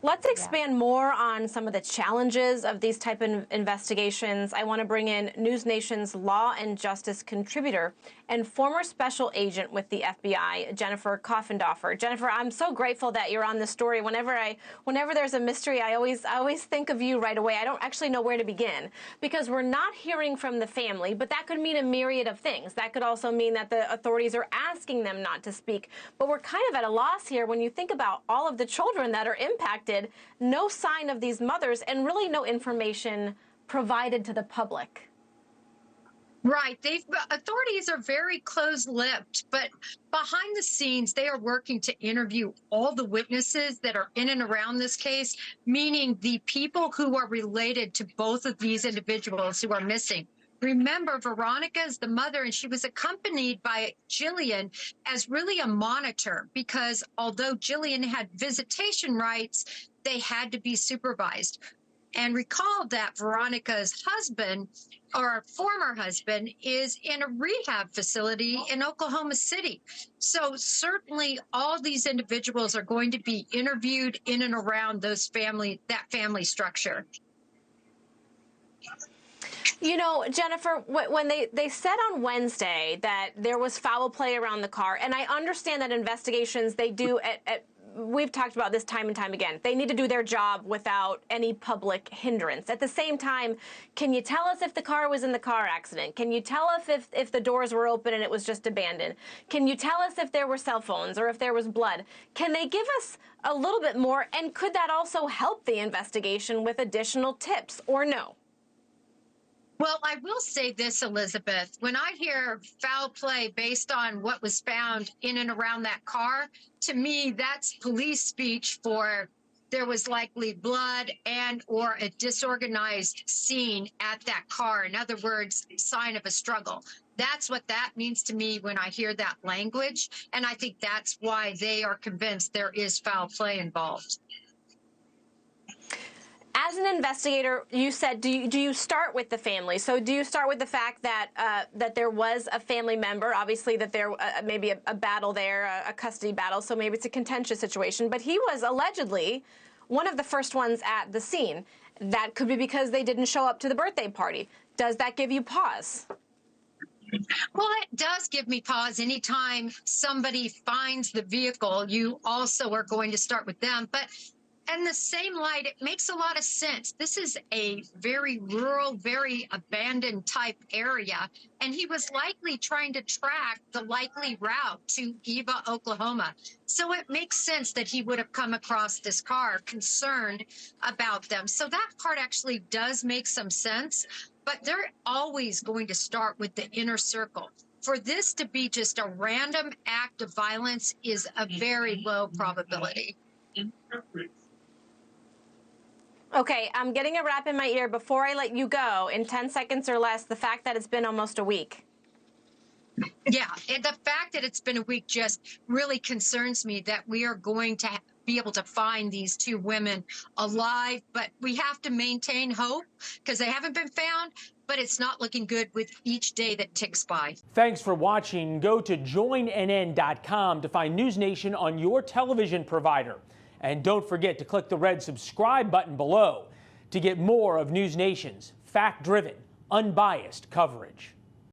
Let's expand more on some of the challenges of these type of investigations. I want to bring in NewsNation's law and justice contributor and former special agent with the FBI, Jennifer Coffindaffer. Jennifer, I'm so grateful that you're on this story. Whenever there's a mystery, I always think of you right away. I don't actually know where to begin because we're not hearing from the family, but that could mean a myriad of things. That could also mean that the authorities are asking them not to speak. But we're kind of at a loss here when you think about all of the children that are impacted. No sign of these mothers and really no information provided to the public. Right. Authorities are very close-lipped, but behind the scenes, they are working to interview all the witnesses that are in and around this case, meaning the people who are related to both of these individuals who are missing. Remember, Veronica is the mother, and she was accompanied by Jilian as really a monitor because although Jilian had visitation rights, they had to be supervised. And recall that Veronica's husband, or former husband, is in a rehab facility in Oklahoma City. So certainly all these individuals are going to be interviewed in and around that family structure. You know, Jennifer, when they said on Wednesday that there was foul play around the car, and I understand that investigations they do we've talked about this time and time again. They need to do their job without any public hindrance. At the same time, can you tell us if the car was in the car accident? Can you tell us if the doors were open and it was just abandoned? Can you tell us if there were cell phones or if there was blood? Can they give us a little bit more? And could that also help the investigation with additional tips or no? Well, I will say this, Elizabeth. When I hear foul play based on what was found in and around that car, to me, that's police speech for there was likely blood and or a disorganized scene at that car. In other words, sign of a struggle. That's what that means to me when I hear that language. And I think that's why they are convinced there is foul play involved. As an investigator, you said, do you start with the family? So do you start with the fact that that there was a family member, obviously that there may be a battle there, a custody battle, so maybe it's a contentious situation, but he was allegedly one of the first ones at the scene. That could be because they didn't show up to the birthday party. Does that give you pause? Well, it does give me pause. Anytime somebody finds the vehicle, you also are going to start with them. But in the same light, it makes a lot of sense. This is a very rural, very abandoned type area, and he was likely trying to track the likely route to Eva, Oklahoma. So it makes sense that he would have come across this car concerned about them. So that part actually does make some sense, but they're always going to start with the inner circle. For this to be just a random act of violence is a very low probability. Okay, I'm getting a rap in my ear. Before I let you go, in 10 seconds or less, the fact that it's been almost a week. Yeah, and the fact that it's been a week just really concerns me that we are going to be able to find these two women alive, but we have to maintain hope because they haven't been found, but it's not looking good with each day that ticks by. Thanks for watching. Go to joinnn.com to find NewsNation on your television provider. And don't forget to click the red subscribe button below to get more of NewsNation's fact-driven, unbiased coverage.